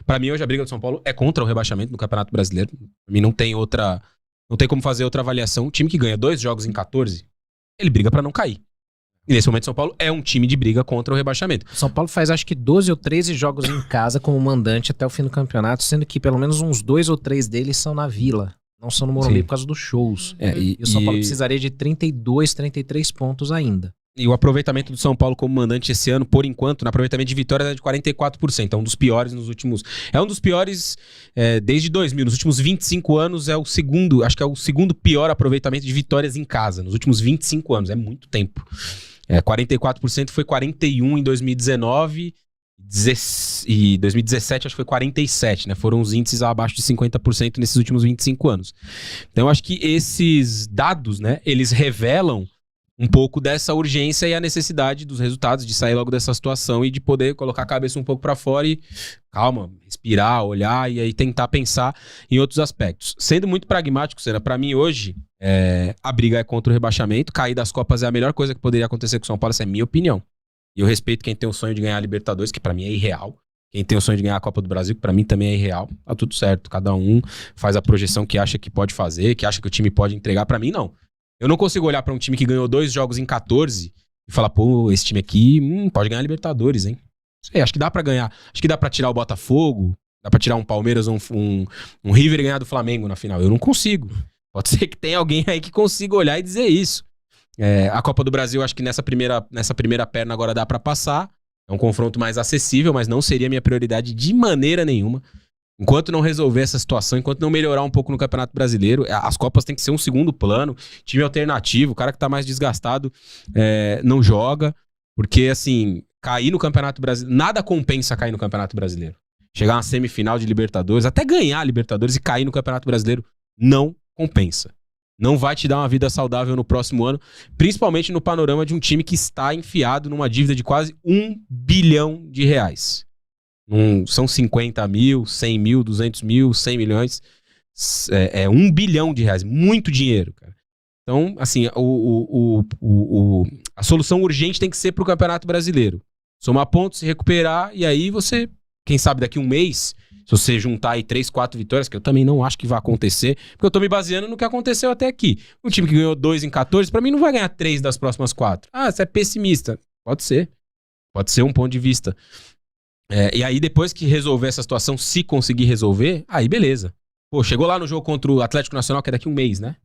Pra mim, hoje, a briga do São Paulo é contra o rebaixamento no Campeonato Brasileiro. Pra mim, não tem como fazer outra avaliação. O time que ganha 2 jogos em 14, ele briga pra não cair. E nesse momento, São Paulo é um time de briga contra o rebaixamento. São Paulo faz acho que 12 ou 13 jogos em casa como mandante até o fim do campeonato, sendo que pelo menos uns 2 ou 3 deles são na Vila. Não são no Morumbi por causa dos shows. E o São Paulo precisaria de 32, 33 pontos ainda. E o aproveitamento do São Paulo como mandante esse ano, por enquanto, no aproveitamento de vitórias é de 44%. É um dos piores nos últimos... É um dos piores desde 2000. Nos últimos 25 anos é o segundo... Acho que é o segundo pior aproveitamento de vitórias em casa. Nos últimos 25 anos. É muito tempo. 44% foi 41% em 2019. E 2017 acho que foi 47%, né? Foram os índices abaixo de 50% nesses últimos 25 anos. Então eu acho que esses dados, né? Eles revelam um pouco dessa urgência e a necessidade dos resultados, de sair logo dessa situação e de poder colocar a cabeça um pouco pra fora e, calma, respirar, olhar e aí tentar pensar em outros aspectos. Sendo muito pragmático, Senna, pra mim hoje, a briga é contra o rebaixamento, cair das Copas é a melhor coisa que poderia acontecer com o São Paulo, essa é a minha opinião. E eu respeito quem tem o sonho de ganhar a Libertadores, que pra mim é irreal. Quem tem o sonho de ganhar a Copa do Brasil, que pra mim também é irreal. Tá tudo certo, cada um faz a projeção que acha que pode fazer, que acha que o time pode entregar. Pra mim, não. Eu não consigo olhar pra um time que ganhou 2 jogos em 14 e falar, pô, esse time aqui pode ganhar a Libertadores, hein? Sei, acho que dá pra ganhar. Acho que dá pra tirar o Botafogo, dá pra tirar um Palmeiras ou um River e ganhar do Flamengo na final. Eu não consigo. Pode ser que tenha alguém aí que consiga olhar e dizer isso. A Copa do Brasil, acho que nessa primeira perna agora dá pra passar. É um confronto mais acessível, mas não seria minha prioridade de maneira nenhuma. Enquanto não resolver essa situação, enquanto não melhorar um pouco no Campeonato Brasileiro, as Copas tem que ser um segundo plano, time alternativo, o cara que tá mais desgastado não joga, porque assim, cair no Campeonato Brasileiro, nada compensa cair no Campeonato Brasileiro. Chegar na semifinal de Libertadores, até ganhar a Libertadores e cair no Campeonato Brasileiro, não compensa. Não vai te dar uma vida saudável no próximo ano, principalmente no panorama de um time que está enfiado numa dívida de quase R$1 bilhão. São 50 mil, 100 mil, 200 mil, 100 milhões. É R$1 bilhão, muito dinheiro, cara. Então, assim, a solução urgente tem que ser pro Campeonato Brasileiro. Somar pontos, se recuperar, e aí você, quem sabe daqui um mês, se você juntar aí 3, 4 vitórias, que eu também não acho que vai acontecer, porque eu tô me baseando no que aconteceu até aqui. Um time que ganhou 2 em 14, pra mim não vai ganhar 3 das próximas 4. Ah, você é pessimista. Pode ser. Pode ser um ponto de vista. E aí, depois que resolver essa situação, se conseguir resolver, aí beleza. Pô, chegou lá no jogo contra o Atlético Nacional, que é daqui um mês, né?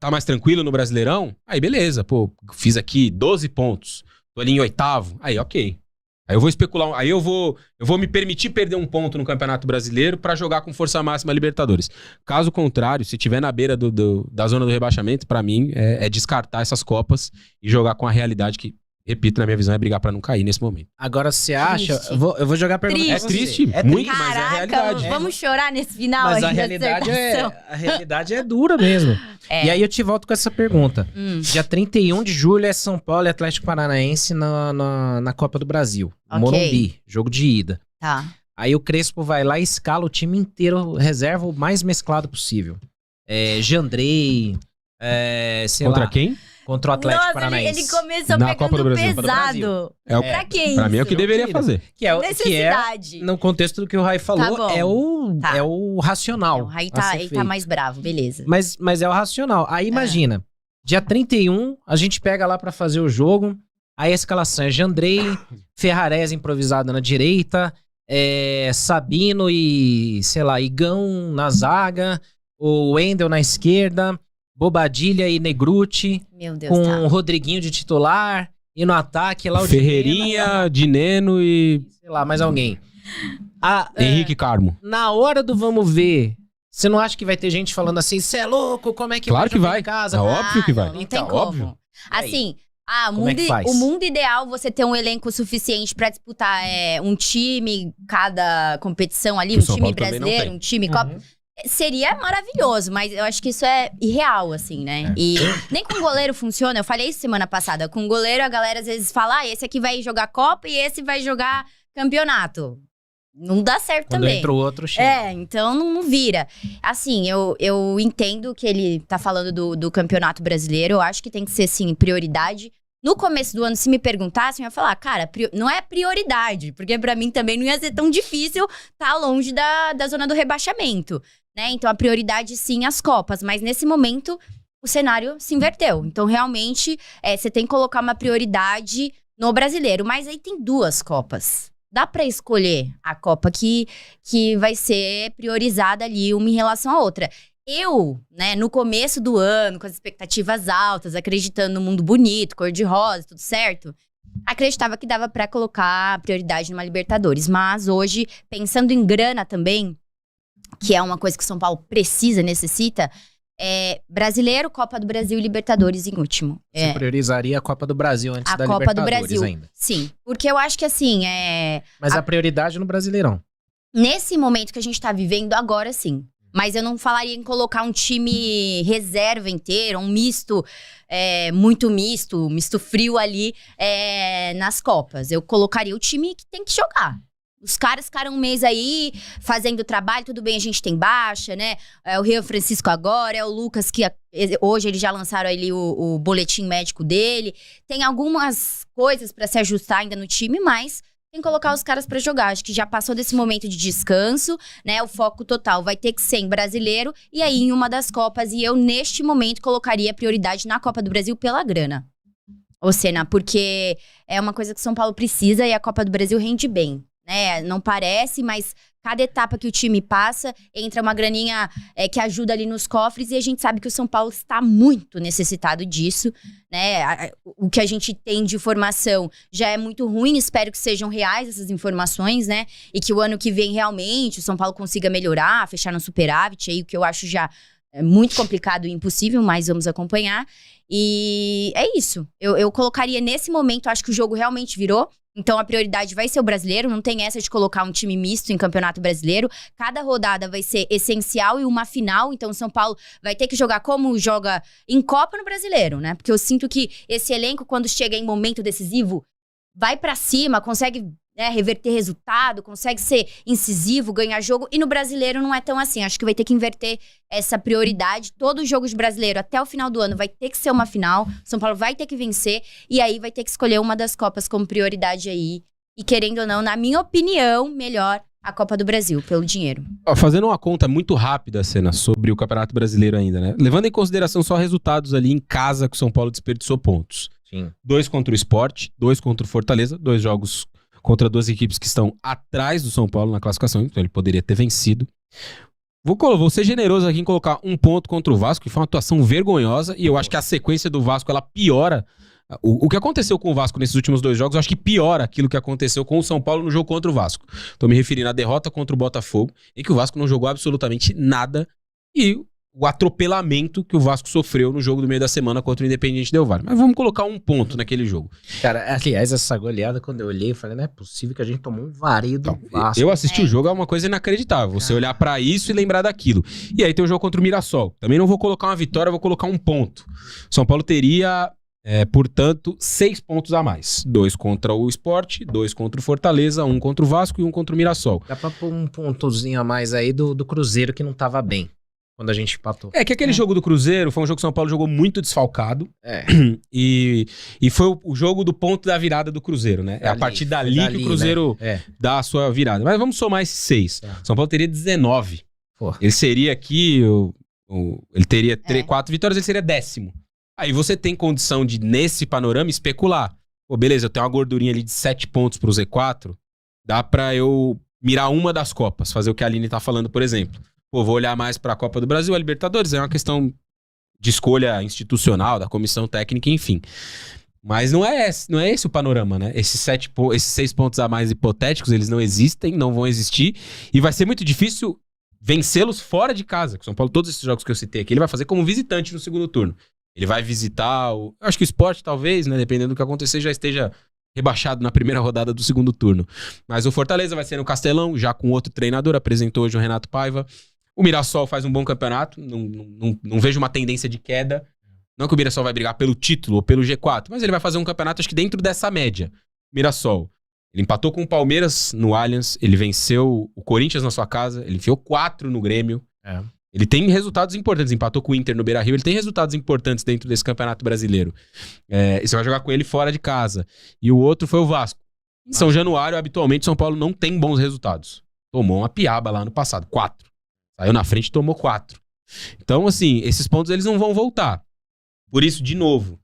Tá mais tranquilo no Brasileirão? Aí beleza, pô, fiz aqui 12 pontos, tô ali em 8º, aí ok. Aí eu vou especular, aí eu vou me permitir perder um ponto no Campeonato Brasileiro pra jogar com força máxima a Libertadores. Caso contrário, se tiver na beira da zona do rebaixamento, pra mim é descartar essas Copas e jogar com a realidade que, repito, na minha visão, é brigar pra não cair nesse momento. Agora, você acha... Eu vou jogar a pergunta pra É você. triste, muito, mas é a Caraca, realidade. vamos chorar nesse final Mas aí a realidade é dura mesmo. E aí eu te volto com essa pergunta. Dia 31 de julho é São Paulo e Atlético Paranaense na Copa do Brasil. Ok. Morumbi, jogo de ida. Tá. Aí o Crespo vai lá e escala o time inteiro, reserva o mais mesclado possível. Jandrei, sei Contra lá... quem? Contra o Atlético Nossa, Paranaense. ele começou Na Copa do pegando Brasil. pesado. Pra quem Pra mim é o isso? que deveria fazer. Que é, Necessidade. no contexto do que o Rai falou, bom. é o racional. O Raí a ser ele tá feito. mais bravo, beleza. Mas é o racional. Aí imagina, dia 31, a gente pega lá pra fazer o jogo, aí a escalação é Jandrei, Ferrarese improvisado na direita, Sabino e, sei lá, Igão na zaga, o Wendel na esquerda, Bobadilha e Negruti, Meu Deus, com tá. o Rodriguinho de titular, e no ataque lá o Ferreirinha, Dineno e sei lá, mais alguém. Henrique Carmo. Na hora do vamos ver, você não acha que vai ter gente falando assim, você é louco, como é que Claro que jogar vai. em casa? É óbvio que vai. Não Então, tem como. óbvio. Assim, Como é que faz? o mundo ideal, você ter um elenco suficiente pra disputar um time, cada competição ali, Que o um São time Paulo também não brasileiro, tem. um time Copa. Seria maravilhoso, mas eu acho que isso é irreal, assim, né? E nem com goleiro funciona. Eu falei isso semana passada. Com goleiro, a galera às vezes fala, esse aqui vai jogar Copa e esse vai jogar campeonato. Não dá certo Quando também. entra o outro, chega. Então não vira. Assim, eu entendo que ele tá falando do campeonato brasileiro. Eu acho que tem que ser, sim, prioridade. No começo do ano, se me perguntassem, eu ia falar, cara, não é prioridade, porque pra mim também não ia ser tão difícil estar longe da zona do rebaixamento, né? Então, a prioridade, sim, as Copas. Mas, nesse momento, o cenário se inverteu. Então, realmente, você tem que colocar uma prioridade no brasileiro. Mas aí tem 2 Copas. Dá pra escolher a Copa que vai ser priorizada ali, uma em relação à outra. Eu, né, no começo do ano, com as expectativas altas, acreditando no mundo bonito, cor-de-rosa, tudo certo, acreditava que dava pra colocar prioridade numa Libertadores. Mas hoje, pensando em grana também, que é uma coisa que o São Paulo precisa, necessita, brasileiro, Copa do Brasil e Libertadores em último. Você priorizaria a Copa do Brasil antes da Copa do Libertadores Brasil, ainda? Sim, porque eu acho que assim, Mas a prioridade no Brasileirão. Nesse momento que a gente tá vivendo agora, sim. Mas eu não falaria em colocar um time reserva inteiro, um misto, muito misto frio ali nas Copas. Eu colocaria o time que tem que jogar. Os caras ficaram um mês aí fazendo trabalho, tudo bem, a gente tem baixa, né? O Rio Francisco agora, o Lucas, que hoje eles já lançaram ali o boletim médico dele. Tem algumas coisas pra se ajustar ainda no time, mas tem que colocar os caras pra jogar. Acho que já passou desse momento de descanso, né? O foco total vai ter que ser em brasileiro e aí em uma das Copas. E eu, neste momento, colocaria prioridade na Copa do Brasil pela grana. Ô, Senna, porque é uma coisa que o São Paulo precisa e a Copa do Brasil rende bem, né? Não parece, mas cada etapa que o time passa, entra uma graninha que ajuda ali nos cofres e a gente sabe que o São Paulo está muito necessitado disso, né? O que a gente tem de informação já é muito ruim, espero que sejam reais essas informações, né? E que o ano que vem realmente o São Paulo consiga melhorar, fechar no superávit, aí o que eu acho já muito complicado e impossível, mas vamos acompanhar. E é isso. Eu colocaria nesse momento, acho que o jogo realmente virou. Então, a prioridade vai ser o brasileiro. Não tem essa de colocar um time misto em campeonato brasileiro. Cada rodada vai ser essencial e uma final. Então, o São Paulo vai ter que jogar como joga em Copa no brasileiro, né? Porque eu sinto que esse elenco, quando chega em momento decisivo, vai pra cima, consegue reverter resultado, consegue ser incisivo, ganhar jogo. E no brasileiro não é tão assim. Acho que vai ter que inverter essa prioridade. Todos os jogos de brasileiro até o final do ano vai ter que ser uma final. São Paulo vai ter que vencer. E aí vai ter que escolher uma das Copas como prioridade aí. E querendo ou não, na minha opinião, melhor a Copa do Brasil, pelo dinheiro. Fazendo uma conta muito rápida, Senna, sobre o Campeonato Brasileiro ainda, né? Levando em consideração só resultados ali em casa que o São Paulo desperdiçou pontos. Sim. 2 contra o Sport, 2 contra o Fortaleza, 2 jogos contra 2 equipes que estão atrás do São Paulo na classificação, então ele poderia ter vencido. Vou ser generoso aqui em colocar 1 ponto contra o Vasco, que foi uma atuação vergonhosa, e eu acho que a sequência do Vasco, ela piora. O que aconteceu com o Vasco nesses últimos 2 jogos, eu acho que piora aquilo que aconteceu com o São Paulo no jogo contra o Vasco. Estou me referindo à derrota contra o Botafogo, em que o Vasco não jogou absolutamente nada, e o atropelamento que o Vasco sofreu no jogo do meio da semana contra o Independiente Del Valle. Mas vamos colocar 1 ponto naquele jogo. Cara, aliás, essa goleada, quando eu olhei, eu falei, não é possível que a gente tomou um vareio do Vasco. Eu assisti o jogo, é uma coisa inacreditável. Você olhar pra isso e lembrar daquilo. E aí tem o jogo contra o Mirassol. Também não vou colocar uma vitória, vou colocar 1 ponto. São Paulo teria, portanto, 6 pontos a mais. 2 contra o Sport, 2 contra o Fortaleza, 1 contra o Vasco e 1 contra o Mirassol. Dá pra pôr um pontozinho a mais aí do Cruzeiro, que não tava bem. Quando a gente empatou. Que aquele jogo do Cruzeiro foi um jogo que o São Paulo jogou muito desfalcado. E foi o jogo do ponto da virada do Cruzeiro, né? É a partir dali que o Cruzeiro dá a sua virada. Mas vamos somar esses 6. São Paulo teria 19. Porra. Ele seria aqui... ele teria 4 vitórias, ele seria 10º. Aí você tem condição de, nesse panorama, especular. Pô, beleza, eu tenho uma gordurinha ali de 7 pontos pro Z4. Dá pra eu mirar uma das Copas. Fazer o que a Aline tá falando, por exemplo. Pô, vou olhar mais pra Copa do Brasil, a Libertadores. É uma questão de escolha institucional, da comissão técnica, enfim. Mas não é esse o panorama, né? Esses 6 pontos a mais hipotéticos, eles não existem, não vão existir. E vai ser muito difícil vencê-los fora de casa. O São Paulo, todos esses jogos que eu citei aqui, ele vai fazer como visitante no segundo turno. Ele vai visitar eu acho que o Sport, talvez, né? Dependendo do que acontecer, já esteja rebaixado na primeira rodada do segundo turno. Mas o Fortaleza vai ser no Castelão, já com outro treinador, apresentou hoje o Renato Paiva. O Mirassol faz um bom campeonato, não vejo uma tendência de queda. Não que o Mirassol vai brigar pelo título ou pelo G4, mas ele vai fazer um campeonato, acho que dentro dessa média. Mirassol, ele empatou com o Palmeiras no Allianz, ele venceu o Corinthians na sua casa, ele enfiou 4 no Grêmio. Ele tem resultados importantes, empatou com o Inter no Beira-Rio, ele tem resultados importantes dentro desse Campeonato Brasileiro. E você vai jogar com ele fora de casa. E o outro foi o Vasco. Em São Januário, habitualmente, São Paulo não tem bons resultados. Tomou uma piaba lá no passado, 4. Saiu na frente e tomou 4. Então, assim, esses pontos eles não vão voltar. Por isso, de novo,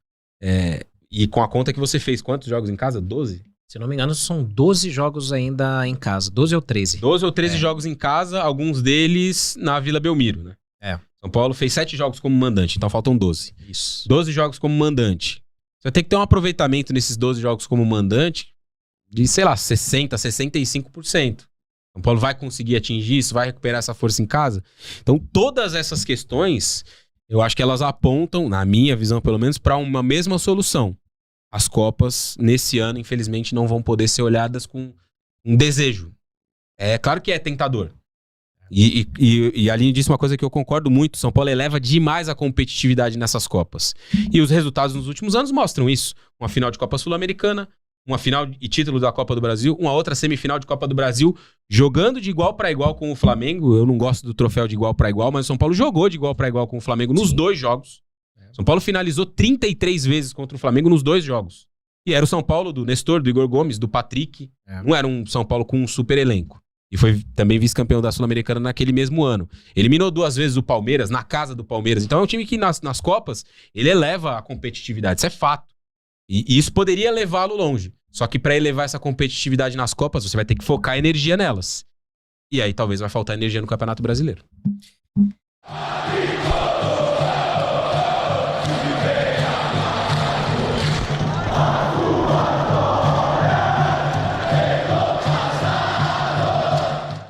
e com a conta que você fez, quantos jogos em casa? 12? Se não me engano, são 12 jogos ainda em casa. 12 ou 13. 12 ou 13 jogos em casa, alguns deles na Vila Belmiro, né? São Paulo fez 7 jogos como mandante, então faltam 12. Isso. 12 jogos como mandante. Você vai ter que ter um aproveitamento nesses 12 jogos como mandante de, sei lá, 60%, 65%. São Paulo vai conseguir atingir isso, vai recuperar essa força em casa. Então, todas essas questões, eu acho que elas apontam, na minha visão pelo menos, para uma mesma solução. As Copas, nesse ano, infelizmente, não vão poder ser olhadas com um desejo. É claro que é tentador. E a Aline disse uma coisa que eu concordo muito. São Paulo eleva demais a competitividade nessas Copas. E os resultados nos últimos anos mostram isso. Uma final de Copa Sul-Americana, uma final e título da Copa do Brasil, uma outra semifinal de Copa do Brasil, jogando de igual para igual com o Flamengo. Eu não gosto do troféu de igual para igual, mas o São Paulo jogou de igual para igual com o Flamengo nos 2 jogos. São Paulo finalizou 33 vezes contra o Flamengo nos 2 jogos. E era o São Paulo do Nestor, do Igor Gomes, do Patrick. Não era um São Paulo com um super elenco. E foi também vice-campeão da Sul-Americana naquele mesmo ano. Eliminou 2 vezes o Palmeiras, na casa do Palmeiras. Então é um time que nas Copas, ele eleva a competitividade. Isso é fato. E isso poderia levá-lo longe. Só que para elevar essa competitividade nas Copas, você vai ter que focar energia nelas. E aí talvez vai faltar energia no Campeonato Brasileiro.